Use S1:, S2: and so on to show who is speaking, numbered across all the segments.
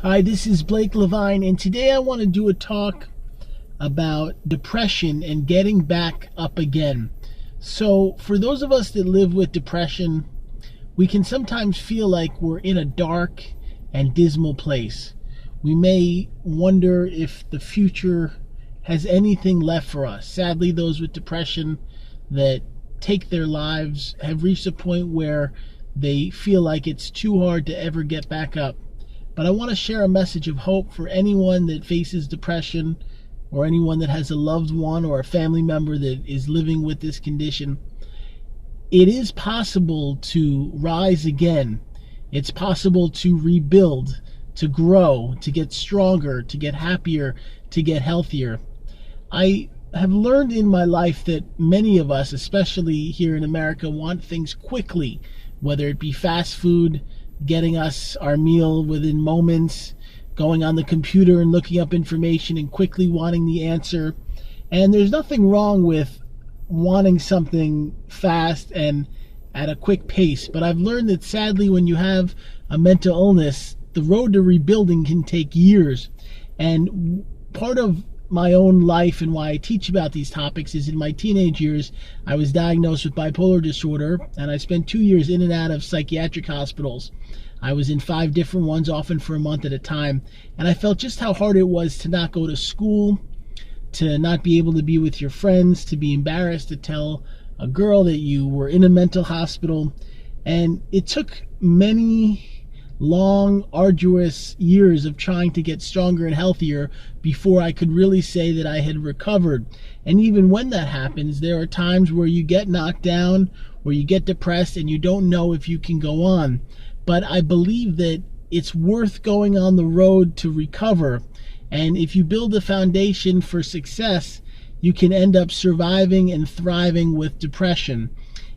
S1: Hi, this is Blake Levine, and today I want to do a talk about depression and getting back up again. So, for those of us that live with depression, we can sometimes feel like we're in a dark and dismal place. We may wonder if the future has anything left for us. Sadly, those with depression that take their lives have reached a point where they feel like it's too hard to ever get back up. But I want to share a message of hope for anyone that faces depression or anyone that has a loved one or a family member that is living with this condition. It is possible to rise again. It's possible to rebuild, to grow, to get stronger, to get happier, to get healthier. I have learned in my life that many of us, especially here in America, want things quickly, whether it be fast food, getting us our meal within moments, going on the computer and looking up information and quickly wanting the answer. And there's nothing wrong with wanting something fast and at a quick pace. But I've learned that sadly, when you have a mental illness, the road to rebuilding can take years. And part of my own life and why I teach about these topics is in my teenage years, I was diagnosed with bipolar disorder, and I spent 2 years in and out of psychiatric hospitals. I was in 5 different ones, often for a month at a time, and I felt just how hard it was to not go to school, to not be able to be with your friends, to be embarrassed to tell a girl that you were in a mental hospital. And it took many long, arduous years of trying to get stronger and healthier before I could really say that I had recovered. And even when that happens, there are times where you get knocked down, where you get depressed, and you don't know if you can go on. But I believe that it's worth going on the road to recover. And if you build a foundation for success, you can end up surviving and thriving with depression.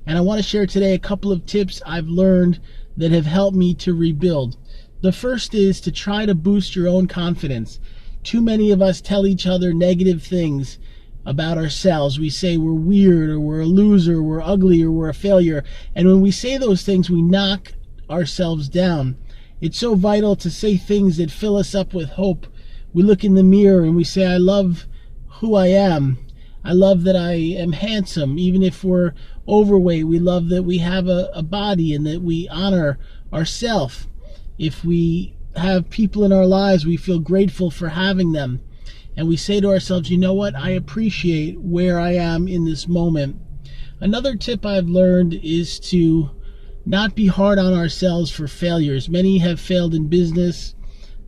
S1: And I want to share today a couple of tips I've learned that have helped me to rebuild. The first is to try to boost your own confidence. Too many of us tell each other negative things about ourselves. We say we're weird, or we're a loser, we're ugly, or we're a failure. And when we say those things, we knock ourselves down. It's so vital to say things that fill us up with hope. We look in the mirror and we say, I love who I am. I love that I am handsome. Even if we're overweight, we love that we have a body and that we honor ourselves. If we have people in our lives, we feel grateful for having them. And we say to ourselves, you know what? I appreciate where I am in this moment. Another tip I've learned is to not be hard on ourselves for failures. Many have failed in business.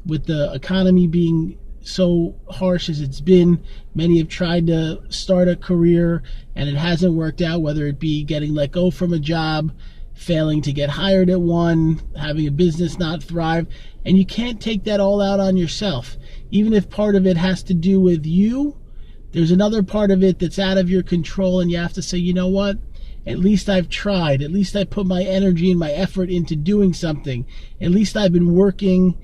S1: With the economy being so harsh as it's been, many have tried to start a career and it hasn't worked out, whether it be getting let go from a job, failing to get hired at one, having a business not thrive. And you can't take that all out on yourself. Even if part of it has to do with you, there's another part of it that's out of your control, and you have to say, you know what? At least I've tried. At least I put my energy and my effort into doing something. At least I've been working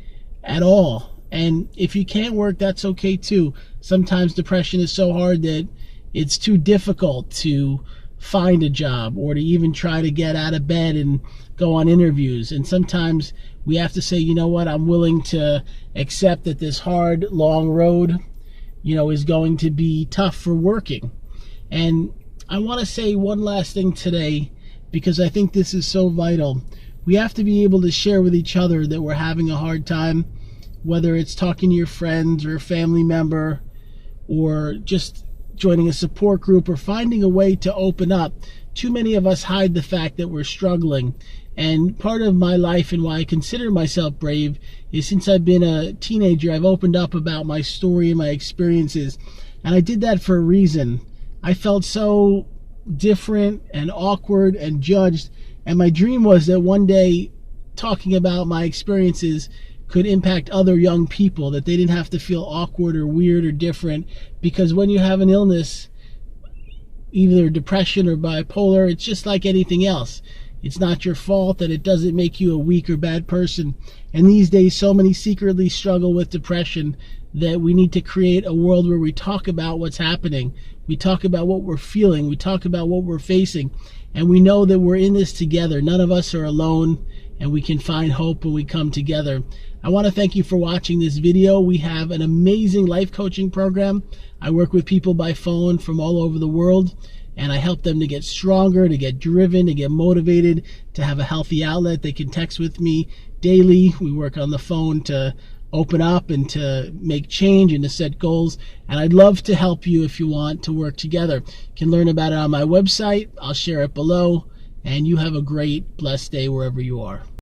S1: at all. And if you can't work, that's okay too. Sometimes depression is so hard that it's too difficult to find a job or to even try to get out of bed and go on interviews. And sometimes we have to say, you know what, I'm willing to accept that this hard, long road, is going to be tough for working. And I want to say one last thing today, because I think this is so vital. We have to be able to share with each other that we're having a hard time, whether it's talking to your friends or a family member, or just joining a support group, or finding a way to open up. Too many of us hide the fact that we're struggling. And part of my life and why I consider myself brave is since I've been a teenager, I've opened up about my story and my experiences. And I did that for a reason. I felt so different and awkward and judged. And my dream was that one day, talking about my experiences could impact other young people, that they didn't have to feel awkward or weird or different. Because when you have an illness, either depression or bipolar, it's just like anything else. It's not your fault, that it doesn't make you a weak or bad person. And these days, so many secretly struggle with depression that we need to create a world where we talk about what's happening. We talk about what we're feeling. We talk about what we're facing. And we know that we're in this together. None of us are alone. and we can find hope when we come together. I want to thank you for watching this video. We have an amazing life coaching program. I work with people by phone from all over the world, and I help them to get stronger, to get driven, to get motivated, to have a healthy outlet. They can text with me daily. We work on the phone to open up and to make change and to set goals. And I'd love to help you if you want to work together. You can learn about it on my website. I'll share it below. And you have a great, blessed day wherever you are.